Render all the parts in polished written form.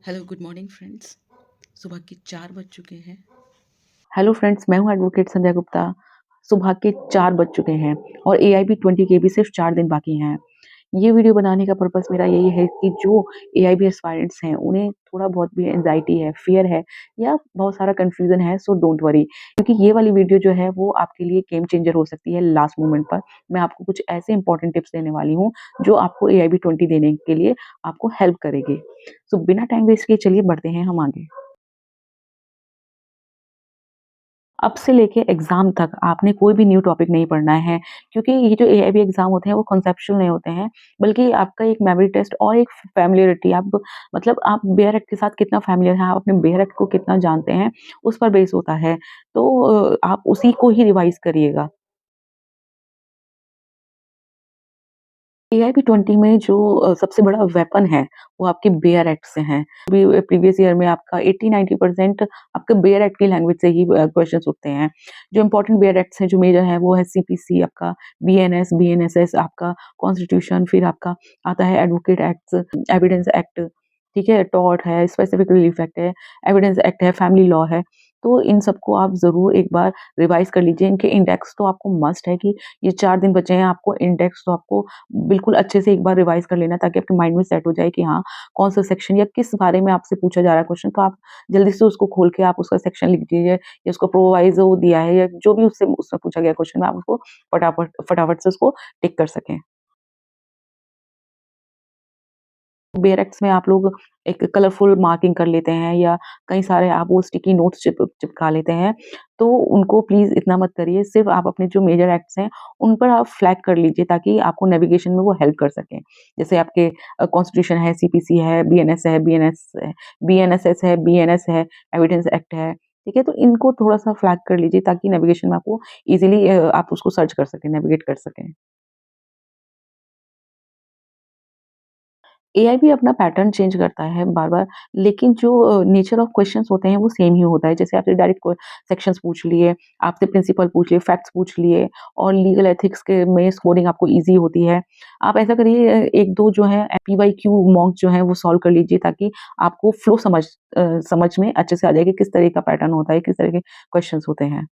Hello good morning friends. सुबह के 4 बज चुके हैं। हेलो फ्रेंड्स, मैं हूं एडवोकेट संध्या गुप्ता। सुबह के 4 बज चुके हैं और एआईबी 20 के भी सिर्फ 4 दिन बाकी हैं। ये वीडियो बनाने का पर्पस मेरा यही है कि जो एआईबी एस्पायरेंट्स हैं उन्हें थोड़ा बहुत भी एंजाइटी है, फियर है या बहुत सारा कंफ्यूजन है, सो डोंट वरी, क्योंकि ये वाली वीडियो जो है वो आपके लिए गेम चेंजर हो सकती है। लास्ट मोमेंट पर मैं आपको कुछ ऐसे इंपॉर्टेंट टिप्स देने वाली हूँ जो आपको एआईबी 20 देने के लिए आपको हेल्प करेगी। सो बिना टाइम वेस्ट किए चलिए बढ़ते हैं हम आगे। अब से लेके एग्ज़ाम तक आपने कोई भी न्यू टॉपिक नहीं पढ़ना है, क्योंकि ये जो एआईबी एग्ज़ाम होते हैं वो कॉन्सेप्चुअल नहीं होते हैं, बल्कि आपका एक मेमोरी टेस्ट और एक फ़ैमिलियरिटी, आप मतलब आप बेयर एक्ट के साथ कितना फ़ैमिलियर हैं, आप अपने बेयर एक्ट को कितना जानते हैं, उस पर बेस होता है। तो आप उसी को ही रिवाइज़ करिएगा। एआईबी 20 में जो सबसे बड़ा वेपन है, वो आपके बेयर एक्ट से हैं। अभी प्रीवियस ईयर में आपका 80-90% आपके बेयर एक्ट की लैंग्वेज से ही क्वेश्चन्स उठते हैं। जो इम्पोर्टेंट बेयर एक्ट्स हैं, जो मेजर हैं, वो है सीपीसी, आपका बीएनएस, बीएनएसएस, आपका कॉन्स्टिट्यूशन, फिर आपका आता है एडवोकेट एक्ट्स, एविडेंस एक्ट, ठीक है? टॉर्ट है, स्पेसिफिक रिलीफ एक्ट है, एविडेंस एक्ट है, फैमिली लॉ है। तो इन सबको आप ज़रूर एक बार रिवाइज़ कर लीजिए। इनके इंडेक्स तो आपको मस्ट है कि ये 4 दिन बचे हैं, आपको इंडेक्स तो आपको बिल्कुल अच्छे से एक बार रिवाइज़ कर लेना, ताकि आपके माइंड में सेट हो जाए कि हाँ, कौन-सा सेक्शन या किस बारे में आपसे पूछा जा रहा है क्वेश्चन, तो आप जल्दी से उसको खोल के आप उसका सेक्शन लिख दीजिए या उसको प्रोवाइज़ो दिया है या जो भी उससे उसमें पूछा गया क्वेश्चन में आप उसको फटाफट फटाफट से उसको टिक कर सकें। बेयर एक्ट्स में आप लोग एक कलरफुल मार्किंग कर लेते हैं या कई सारे आप वो स्टिकी नोट्स चिपका लेते हैं, तो उनको प्लीज़ इतना मत करिए। सिर्फ़ आप अपने जो मेजर एक्ट्स हैं, उन पर आप फ्लैग कर लीजिए, ताकि आपको नेविगेशन में वो हेल्प कर सकें। जैसे आपके कॉन्स्टिट्यूशन है, सीपीसी है, बीएनएस है, बीएनएसएस है, बीएनएस है, एविडेंस एक्ट है, ठीक है? तो इनको थोड़ा-सा फ्लैग कर लीजिए, ताकि नेविगेशन में आपको ईज़िली आप उसको सर्च कर सकें, नेविगेट कर सकें। एआई भी अपना पैटर्न चेंज करता है बार-बार, लेकिन जो नेचर ऑफ क्वेश्चंस होते हैं वो सेम ही होता है। जैसे आपसे डायरेक्ट सेक्शंस पूछ लिए, आपसे प्रिंसिपल पूछ लिए, फैक्ट्स पूछ लिए और लीगल एथिक्स के में स्कोरिंग आपको ईज़ी होती है। आप ऐसा करिए, 1-2 जो है पीवाईक्यू मॉक जो है वो सॉल्व कर लीजिए, ताकि आपको फ्लो समझ में अच्छे से आ जाए कि किस तरह का पैटर्न होता है, किस तरह के क्वेश्चंस होते हैं।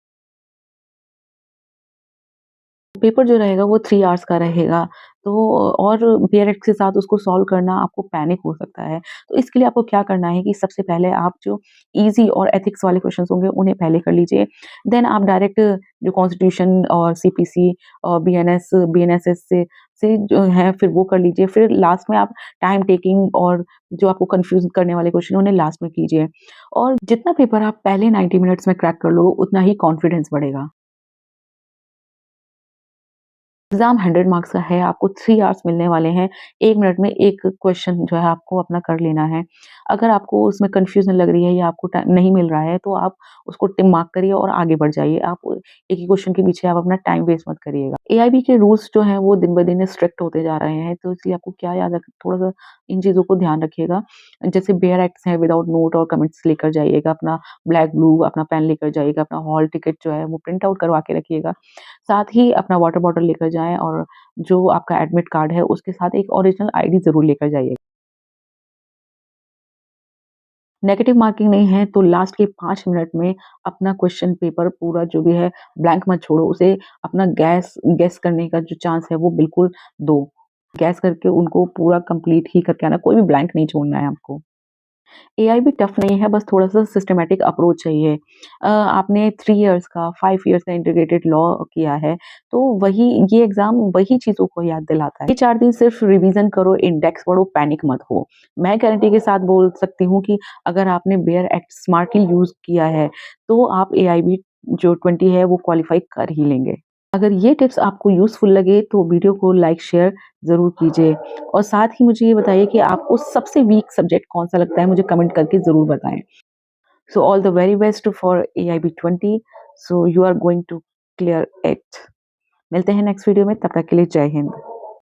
पेपर जो रहेगा वो 3 आवर्स का रहेगा, तो और पेरेंट्स के साथ उसको सॉल्व करना आपको पैनिक हो सकता है। तो इसके लिए आपको क्या करना है कि सबसे पहले आप जो ईज़ी और एथिक्स वाले क्वेश्चन्स होंगे उन्हें पहले कर लीजिए। देन आप डायरेक्ट जो कॉन्स्टिट्यूशन और सीपीसी और बीएनएसएस से जो है फिर वो कर लीजिए। फिर लास्ट में आप टाइम टेकिंग और जो आपको कन्फ्यूज़ करने वाले क्वेश्चन हैं उन्हें लास्ट में कीजिए। और जितना पेपर आप पहले 90 मिनट्स में क्रैक कर लो, उतना ही कॉन्फिडेंस बढ़ेगा। एग्ज़ाम 100 मार्क्स का है, आपको 3 आवर्स मिलने वाले हैं। 1 मिनट में 1 क्वेश्चन जो है आपको अपना कर लेना है। अगर आपको उसमें कन्फ्यूज़न लग रही है या आपको टाइम नहीं मिल रहा है, तो आप उसको टिक मार्क करिए और आगे बढ़ जाइए। आप एक ही क्वेश्चन के पीछे आप अपना टाइम वेस्ट मत करिएगा। एआईबी के रूल्स जो हैं वो दिन-ब-दिन स्ट्रिक्ट होते जा रहे हैं, तो इसलिए आपको क्या याद रख थोड़ा-सा इन चीज़ों को ध्यान रखिएगा। जैसे बेयर एक्ट्स हैं, विदाउट नोट और कमेंट्स लेकर जाइएगा, अपना ब्लैक ब्लू अपना पेन लेकर जाइएगा, अपना हॉल टिकट जो है वो प्रिंट आउट करवा के रखिएगा। साथ ही अपना वाटर बॉटल लेकर जाएँ और जो आपका एडमिट कार्ड है उसके साथ एक ओरिजिनल आईडी ज़रूर लेकर जाइएगा। नेगेटिव मार्किंग नहीं है तो लास्ट के 5 मिनट में अपना क्वेश्चन पेपर पूरा जो भी है ब्लैंक मत छोड़ो, उसे अपना गेस करने का जो चांस है वो बिल्कुल दो। गेस करके उनको पूरा कंप्लीट ही करके आना, कोई भी ब्लैंक नहीं छोड़ना है आपको। एआई भी टफ नहीं है, बस थोड़ा-सा सिस्टमैटिक अप्रोच चाहिए। आपने 3 इयर्स का, 5 इयर्स का इंटीग्रेटेड लॉ किया है, तो वही ये एग्ज़ाम वही चीज़ों को याद दिलाता है। ये 4 दिन सिर्फ रिवीज़न करो, इंडेक्स पढ़ो, पैनिक मत हो। मैं गारंटी के साथ बोल सकती हूँ कि अगर आपने बेयर एक्ट स्मार्टली यूज़ किया है, तो आप एआईबी जो 20 है वो क्वालीफाई कर ही लेंगे। अगर ये टिप्स आपको यूज़फुल लगे तो वीडियो को लाइक शेयर ज़रूर कीजिए और साथ ही मुझे ये बताइए कि आपको सबसे वीक सब्जेक्ट कौन-सा लगता है, मुझे कमेंट करके ज़रूर बताएँ। So all the very best for AIB 20, so you are going to clear it. मिलते हैं नेक्स्ट वीडियो में, तब तक के लिए जय हिंद।